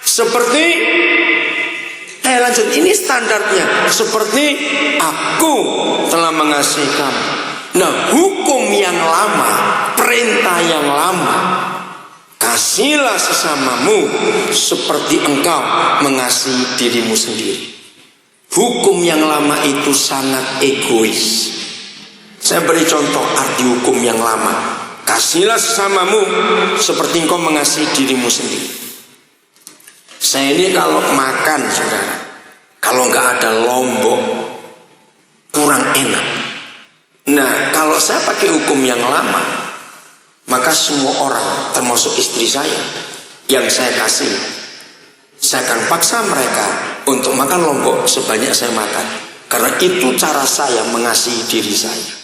[SPEAKER 1] Seperti lanjut, ini standarnya. Seperti aku telah mengasihi kamu. Nah, hukum yang lama, perintah yang lama, kasihlah sesamamu seperti engkau mengasihi dirimu sendiri. Hukum yang lama itu sangat egois. Saya beri contoh arti hukum yang lama. Kasihlah sesamamu seperti engkau mengasihi dirimu sendiri. Saya ini kalau makan, saudara, kalau nggak ada lombok kurang enak. Nah, kalau saya pakai hukum yang lama, maka semua orang, termasuk istri saya yang saya kasih, saya akan paksa mereka untuk makan lombok sebanyak saya makan, karena itu cara saya mengasihi diri saya.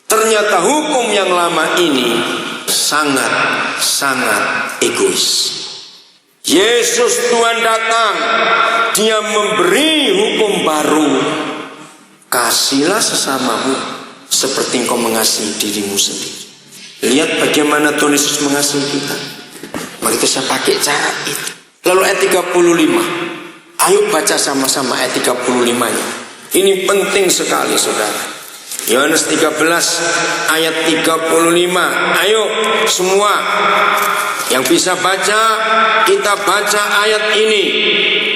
[SPEAKER 1] Ternyata hukum yang lama ini sangat egois. Yesus Tuhan datang, dia memberi hukum baru. Kasihlah sesamamu seperti engkau mengasihi dirimu sendiri. Lihat bagaimana Tuhan Yesus mengasihi kita. Maka itu saya pakai cara itu. Lalu ayat 35. Ayo baca sama-sama ayat 35-nya. Ini penting sekali, saudara. Yohanes 13 ayat 35. Ayo semua yang bisa baca, kita baca ayat ini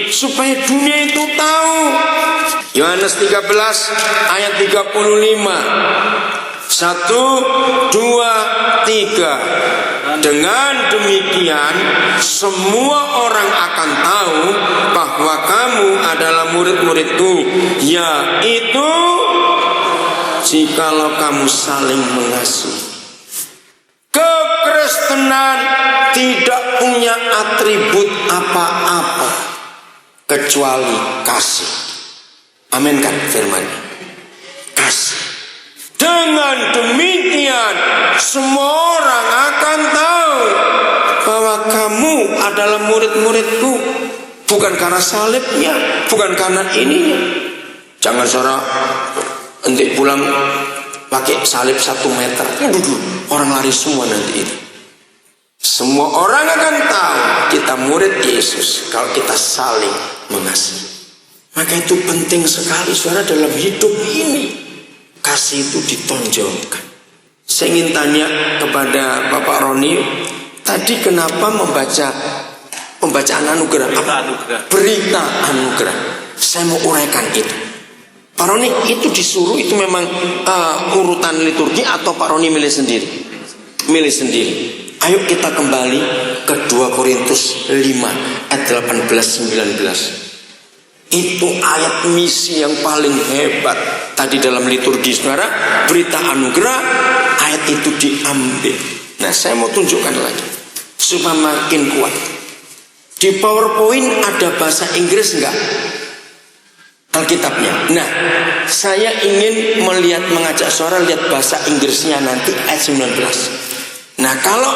[SPEAKER 1] supaya dunia itu tahu. Yohanes 13 ayat 35. 1, 2, 3. Dengan demikian semua orang akan tahu bahwa kamu adalah murid-muridku, yaitu jikalau kamu saling mengasihi. Kekristenan tidak punya atribut apa-apa kecuali kasih. Amin kan firman-Nya? Kasih. Dengan demikian semua orang akan tahu bahwa kamu adalah murid-muridku, bukan karena salibnya, bukan karena ininya. Jangan saudara nanti pulang pakai salib 1 meter, orang lari semua nanti itu. Semua orang akan tahu kita murid Yesus kalau kita saling mengasihi. Maka itu penting sekali, saudara, dalam hidup ini. Kasih itu ditonjolkan. Saya ingin tanya kepada Bapak Roni, tadi kenapa membaca pembacaan anugerah? Berita anugerah. Saya mau uraikan itu. Pak Roni, itu disuruh, itu memang urutan liturgi atau Pak Roni milih sendiri? Milih sendiri. Ayo kita kembali ke 2 Korintus 5 ayat 18-19. Itu ayat misi yang paling hebat. Tadi dalam liturgi, saudara, berita anugerah, ayat itu diambil. Nah, saya mau tunjukkan lagi supaya makin kuat. Di PowerPoint ada bahasa Inggris enggak? Alkitabnya. Nah, saya ingin mengajak saudara lihat bahasa Inggrisnya nanti ayat 19. Nah, kalau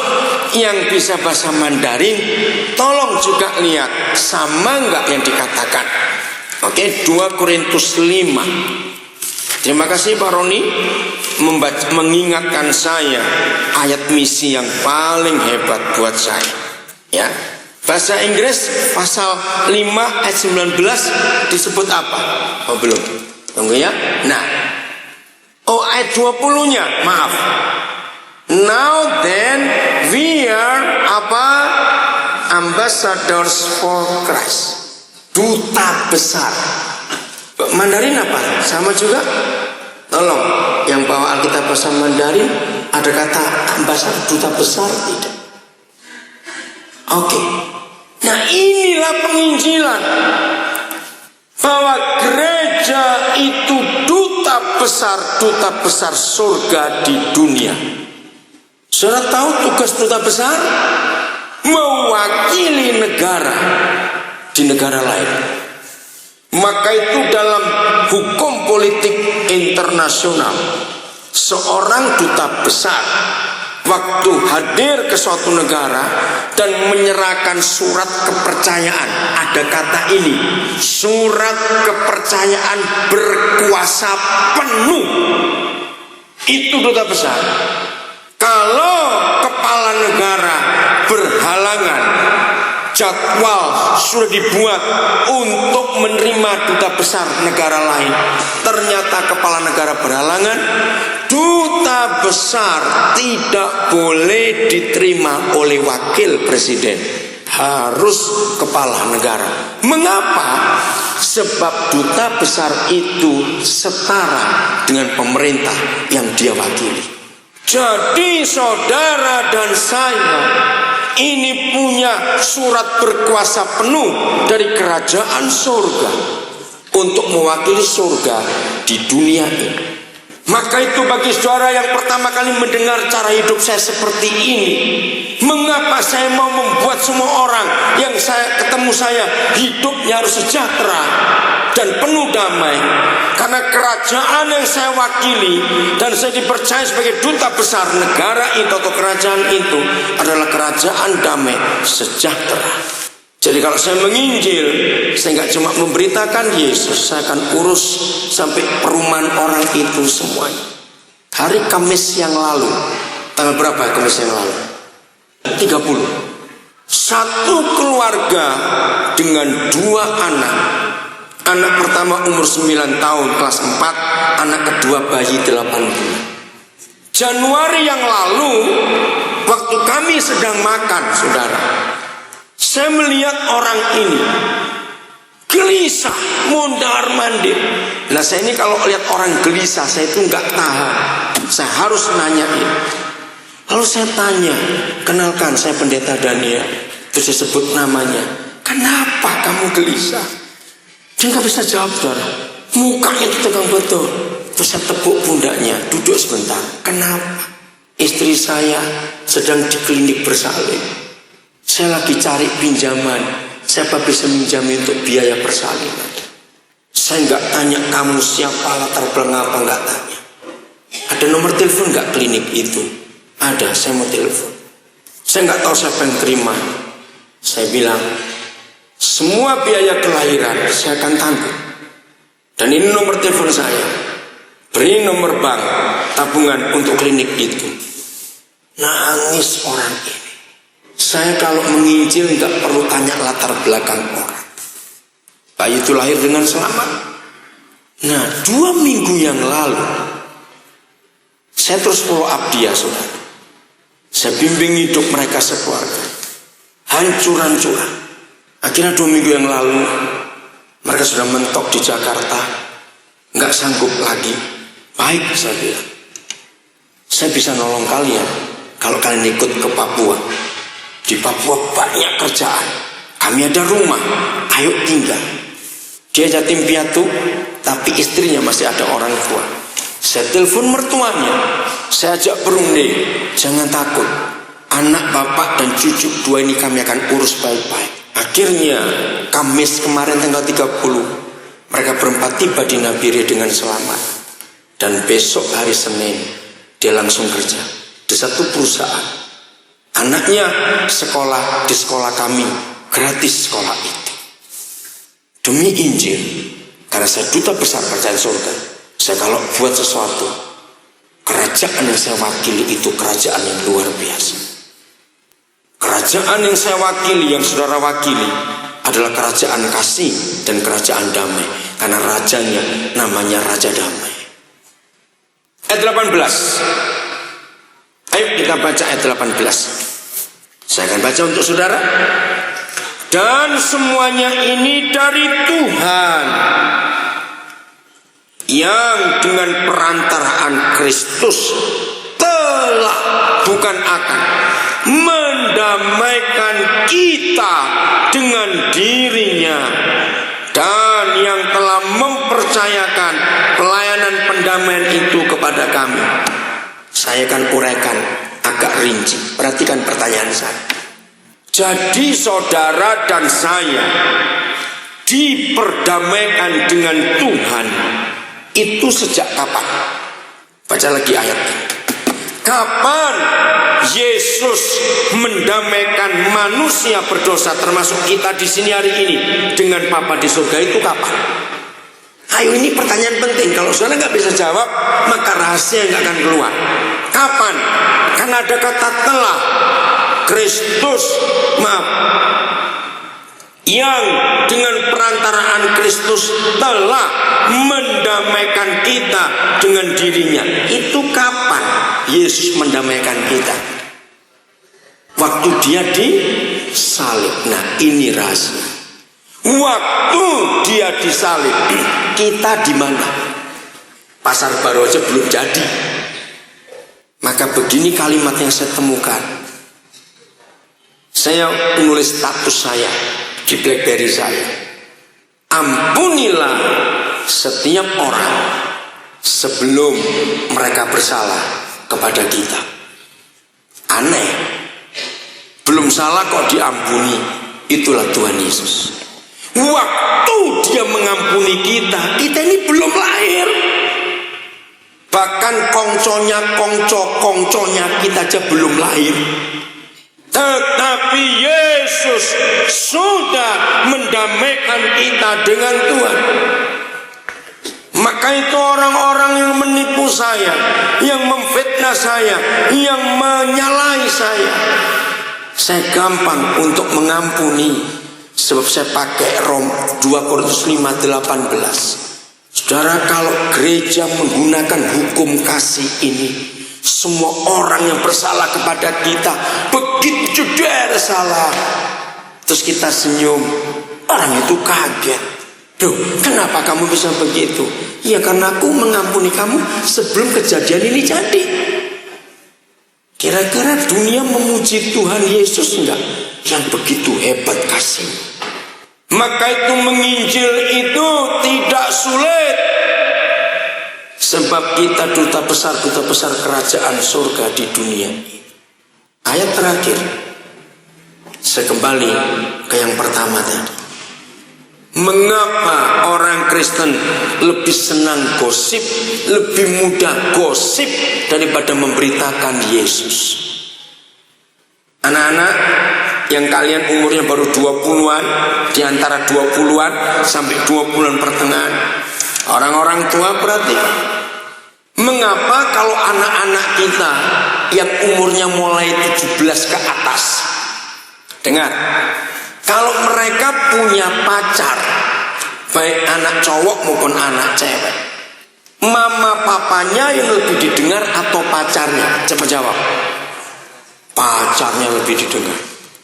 [SPEAKER 1] yang bisa bahasa Mandarin, tolong juga lihat sama enggak yang dikatakan. Oke, 2 Korintus 5. Terima kasih Pak Roni mengingatkan saya ayat misi yang paling hebat buat saya. Ya, bahasa Inggris pasal 5 ayat 19 disebut apa? Oh belum, tunggu ya. Nah, ayat 20-nya, maaf. Now then we are apa? Ambassadors for Christ. Duta besar. Mandarin apa? Sama juga? Tolong, yang bawa Alkitab bahasa Mandarin ada kata ambasador, duta besar, tidak? Oke. Nah, inilah penginjilan, bahwa gereja itu duta besar surga di dunia. Saudara tahu tugas duta besar? Mewakili negara di negara lain. Maka itu dalam hukum politik internasional, seorang duta besar waktu hadir ke suatu negara dan menyerahkan surat kepercayaan, ada kata ini, surat kepercayaan berkuasa penuh, itu duta besar. Kalau kepala negara berhalangan, jadwal sudah dibuat untuk menerima duta besar negara lain, ternyata kepala negara berhalangan, duta besar tidak boleh diterima oleh wakil presiden, harus kepala negara. Mengapa? sebab duta besar itu setara dengan pemerintah yang dia wakili. Jadi saudara dan saya ini punya surat berkuasa penuh dari kerajaan surga untuk mewakili surga di dunia ini. Maka itu bagi saudara yang pertama kali mendengar cara hidup saya seperti ini, mengapa saya mau membuat semua orang yang ketemu saya hidupnya harus sejahtera dan penuh damai? Karena kerajaan yang saya wakili dan saya dipercaya sebagai duta besar negara itu atau kerajaan itu adalah kerajaan damai sejahtera. Jadi kalau saya menginjil, saya nggak cuma memberitakan Yesus, saya akan urus sampai perumahan orang itu semuanya. Hari Kamis yang lalu, tanggal berapa Kamis yang lalu? 30. Satu keluarga dengan 2 anak. Anak pertama umur 9 tahun kelas 4, anak kedua bayi 8 bulan. Januari yang lalu, waktu kami sedang makan, saudara, saya melihat orang ini gelisah, mondar mandir. Nah saya ini kalau lihat orang gelisah, saya itu nggak tahan, saya harus nanyain. Lalu saya tanya, kenalkan saya pendeta Daniel. Terus saya sebut namanya. Kenapa kamu gelisah? Dia nggak bisa jawab, saudara. Mukanya itu tegang betul. Terus saya tepuk pundaknya, duduk sebentar. Kenapa? Istri saya sedang di klinik bersalin. Saya lagi cari pinjaman. Siapa bisa minjami untuk biaya persalinan? Saya nggak tanya kamu siapa, latar belakang apa, nggak tanya. Ada nomor telepon nggak klinik itu? Ada, saya mau telepon. Saya nggak tahu siapa yang terima. Saya bilang, semua biaya kelahiran saya akan tanggung. Dan ini nomor telepon saya. Beri nomor bank tabungan untuk klinik itu. Nangis orang ini. Saya kalau menginjil nggak perlu tanya latar belakang orang. Bayi itu lahir dengan selamat. Nah 2 minggu yang lalu saya terus follow up dia, saudara. Saya bimbing hidup mereka sekeluarga. Hancur-hancuran. Akhirnya 2 minggu yang lalu mereka sudah mentok di Jakarta, nggak sanggup lagi. Baik, saya bilang, saya bisa nolong kalian kalau kalian ikut ke Papua. Di Papua banyak kerjaan, kami ada rumah, ayo tinggal. Dia yatim piatu, tapi istrinya masih ada orang tua. Saya telepon mertuanya, saya ajak berunding, jangan takut, anak bapak dan cucu 2 ini kami akan urus baik-baik. Akhirnya Kamis kemarin tanggal 30, mereka berempat tiba di Nabire dengan selamat. Dan besok hari Senin dia langsung kerja di satu perusahaan. Anaknya sekolah di sekolah kami, gratis sekolah itu. Demi Injil, karena saya duta besar kerajaan surga, saya kalau buat sesuatu, kerajaan yang saya wakili itu kerajaan yang luar biasa. Kerajaan yang saya wakili, yang saudara wakili, adalah kerajaan kasih dan kerajaan damai. Karena rajanya namanya Raja Damai. Ayat 18. Ayo kita baca ayat 18. Saya akan baca untuk saudara. Dan semuanya ini dari Tuhan, yang dengan perantaraan Kristus telah, bukan akan, mendamaikan kita dengan dirinya, dan yang telah mempercayakan pelayanan pendamaian itu kepada kami. Saya akan uraikan agak rinci. Perhatikan pertanyaan saya. Jadi saudara dan saya diperdamaikan dengan Tuhan itu sejak kapan? Baca lagi ayatnya. Kapan Yesus mendamaikan manusia berdosa termasuk kita di sini hari ini dengan Bapa di surga itu kapan? Ayo, ini pertanyaan penting. Kalau saudara nggak bisa jawab, maka rahasia nggak akan keluar. Kapan? Karena ada kata telah. Kristus, yang dengan perantaraan Kristus telah mendamaikan kita dengan dirinya. Itu kapan Yesus mendamaikan kita? Waktu dia disalib. Nah, ini rahasia. Waktu dia disalib, kita di mana? Pasar Baru aja belum jadi. Maka begini kalimat yang saya temukan. Saya menulis status saya di BlackBerry saya. Ampunilah setiap orang sebelum mereka bersalah kepada kita. Aneh, belum salah kok diampuni. Itulah Tuhan Yesus. Waktu dia mengampuni kita, kita ini belum lahir. Bahkan kongconya kita aja belum lahir. Tetapi Yesus sudah mendamaikan kita dengan Tuhan. Maka itu orang-orang yang menipu saya, yang memfitnah saya, yang menyalahi saya gampang untuk mengampuni. Sebab saya pakai Rom 2 Korintus 5:18. Saudara, kalau gereja menggunakan hukum kasih ini, semua orang yang bersalah kepada kita begitu der salah, terus kita senyum, orang itu kaget. Duh, kenapa kamu bisa begitu? Ya karena aku mengampuni kamu sebelum kejadian ini jadi. Kira-kira dunia memuji Tuhan Yesus enggak? Yang begitu hebat kasih. Maka itu menginjil itu tidak sulit. Sebab kita duta besar kerajaan surga di dunia. Ayat terakhir. Saya kembali ke yang pertama tadi. Mengapa orang Kristen lebih senang gosip, lebih mudah gosip daripada memberitakan Yesus? Anak-anak yang kalian umurnya baru 20-an, di antara 20-an sampai 20-an pertengahan, orang-orang tua perhatikan. Mengapa kalau anak-anak kita yang umurnya mulai 17 ke atas, dengar, kalau mereka punya pacar, baik anak cowok maupun anak cewek, mama papanya yang lebih didengar atau pacarnya? Coba jawab. Pacarnya lebih didengar.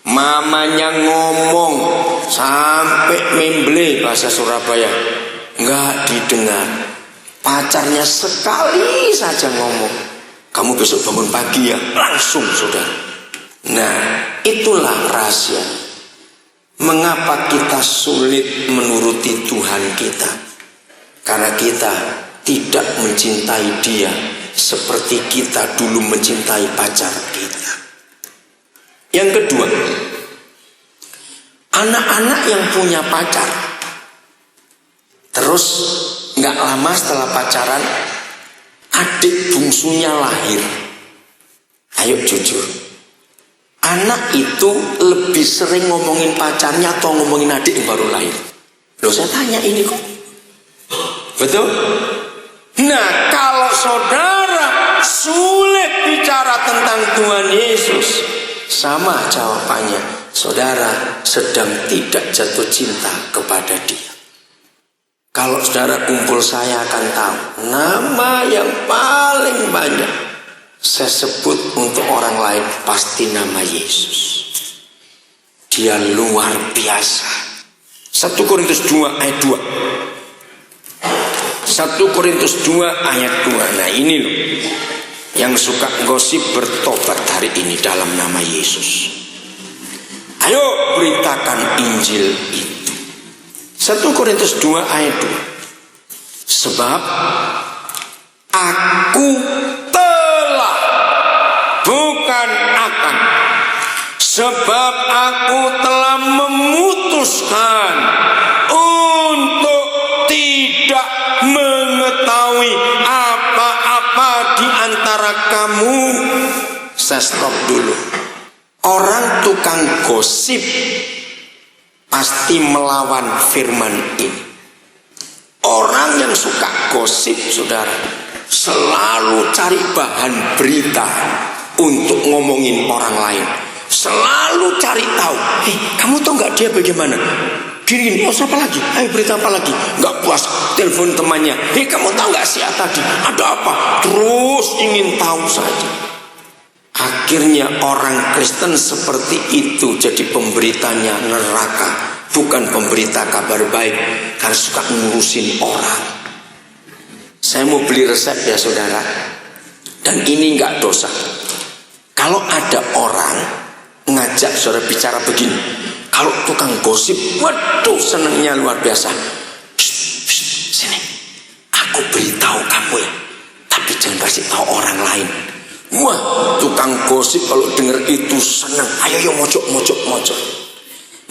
[SPEAKER 1] Mamanya ngomong sampai memble bahasa Surabaya, nggak didengar. Pacarnya sekali saja ngomong, kamu besok bangun pagi ya, langsung saudara. Nah, itulah rahasia mengapa kita sulit menuruti Tuhan kita. Karena kita tidak mencintai Dia seperti kita dulu mencintai pacar kita. Yang kedua, anak-anak yang punya pacar, terus gak lama setelah pacaran, adik bungsunya lahir. Ayo jujur, anak itu lebih sering ngomongin pacarnya atau ngomongin adik yang baru lahir? Loh, saya tanya ini kok. Betul? Nah, kalau saudara sulit bicara tentang Tuhan Yesus, sama jawabannya, saudara sedang tidak jatuh cinta kepada Dia. Kalau saudara kumpul saya akan tahu, nama yang paling banyak saya sebut untuk orang lain pasti nama Yesus. Dia luar biasa. 1 Korintus 2 ayat 2. 1 Korintus 2 ayat 2. Nah ini loh, yang suka gosip bertobat hari ini dalam nama Yesus. Ayo beritakan Injil itu. 1 Korintus 2 ayat 2. Sebab aku telah, bukan akan. Sebab aku telah memutuskan untuk tidak mengetahui apa-apa di antara kamu. Saya stop dulu. Orang tukang gosip pasti melawan firman ini. Orang yang suka gosip, saudara, selalu cari bahan berita untuk ngomongin orang lain. Selalu cari tahu, kamu tahu nggak dia bagaimana? Gini, oh siapa lagi? Ayo berita apa lagi? Nggak puas, telepon temannya. Kamu tahu nggak si A tadi? Ada apa? Terus ingin tahu saja. Akhirnya orang Kristen seperti itu jadi pemberitanya neraka bukan pemberita kabar baik, karena suka ngurusin orang. Saya mau beli resep ya saudara, dan ini nggak dosa. Kalau ada orang ngajak saudara bicara begini, kalau tukang gosip, waduh senangnya luar biasa. Sini, aku beritahu kamu ya, tapi jangan kasih tahu orang lain. Wah, tukang gosip kalau dengar itu senang. Ayo mojok.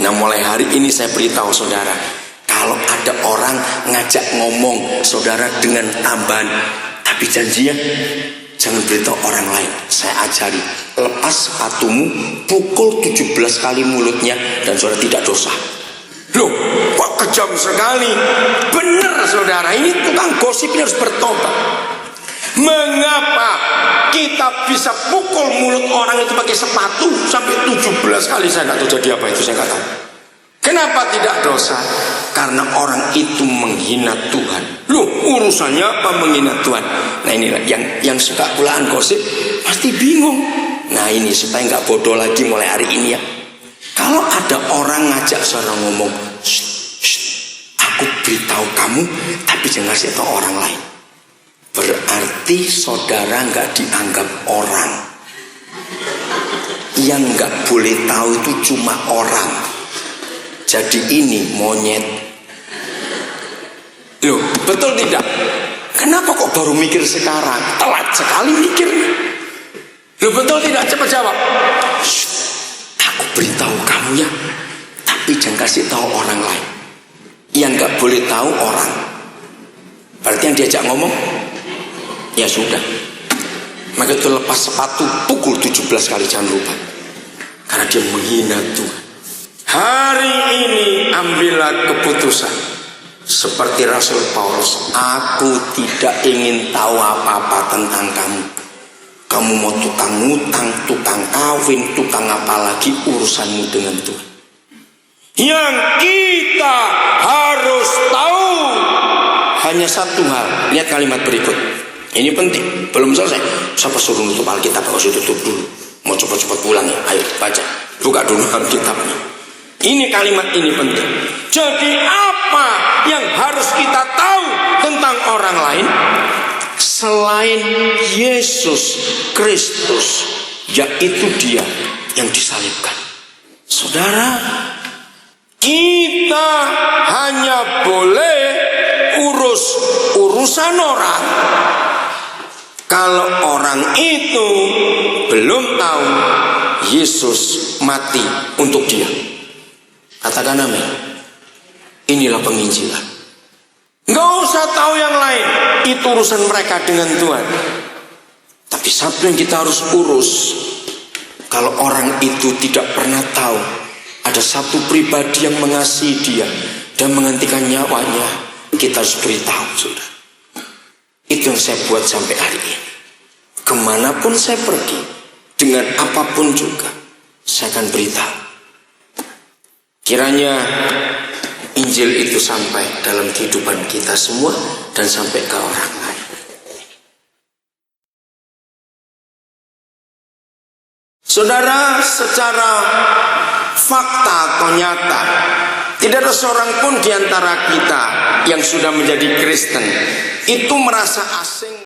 [SPEAKER 1] Nah, mulai hari ini saya beritahu saudara, kalau ada orang ngajak ngomong saudara dengan tambahan, tapi janji ya, jangan beritahu orang lain. Saya ajari, lepas sepatumu, pukul 17 kali mulutnya, dan saudara tidak dosa. Loh, kok kejam sekali? Benar saudara, ini tukang gosip ini harus bertobat. Mengapa kita bisa pukul mulut orang itu pakai sepatu sampai 17 kali? Saya nggak tahu jadi apa itu, saya nggak tahu. Kenapa tidak dosa? Karena orang itu menghina Tuhan. Loh, urusannya apa menghina Tuhan? Nah, ini yang suka kulaan gosip pasti bingung. Nah, ini supaya nggak bodoh lagi mulai hari ini ya. Kalau ada orang ngajak seorang ngomong, aku beritahu kamu, tapi jangan kasih tahu orang lain. Berarti saudara nggak dianggap orang. Yang nggak boleh tahu itu cuma orang. Jadi ini monyet. Loh, betul tidak? Kenapa kok baru mikir sekarang? Telat sekali mikirnya. Loh, betul tidak? Cepat jawab. Aku beritahu kamu ya, tapi jangan kasih tahu orang lain. Yang nggak boleh tahu orang. Berarti yang diajak ngomong, ya sudah. Maka itu lepas sepatu, pukul 17 kali, jangan lupa. Karena dia menghina Tuhan. Hari ini ambillah keputusan seperti Rasul Paulus. Aku tidak ingin tahu apa-apa tentang kamu. Kamu mau tukang ngutang, tukang kawin, tukang apa lagi, urusanmu dengan Tuhan. Yang kita harus tahu hanya satu hal. Lihat kalimat berikut. Ini penting, belum selesai. Siapa suruh nutup Alkitab? Harus tutup dulu. Mau cepat-cepat pulang ya? Ayo baca, buka dulu Alkitabnya. Ini kalimat ini penting. Jadi apa yang harus kita tahu tentang orang lain selain Yesus Kristus, yaitu Dia yang disalibkan? Saudara, kita hanya boleh urus urusan orang kalau orang itu belum tahu Yesus mati untuk dia. Katakan amin. Inilah penginjilan. Nggak usah tahu yang lain, itu urusan mereka dengan Tuhan. Tapi satu yang kita harus urus, kalau orang itu tidak pernah tahu ada satu pribadi yang mengasihi dia dan menghentikan nyawanya, kita harus beritahu, saudara. Itu yang saya buat sampai hari ini. Kemanapun saya pergi, dengan apapun juga, saya akan beritahu. Kiranya Injil itu sampai dalam kehidupan kita semua dan sampai ke orang lain. Saudara, secara fakta atau nyata, tidak ada seorang pun di antara kita yang sudah menjadi Kristen itu merasa asing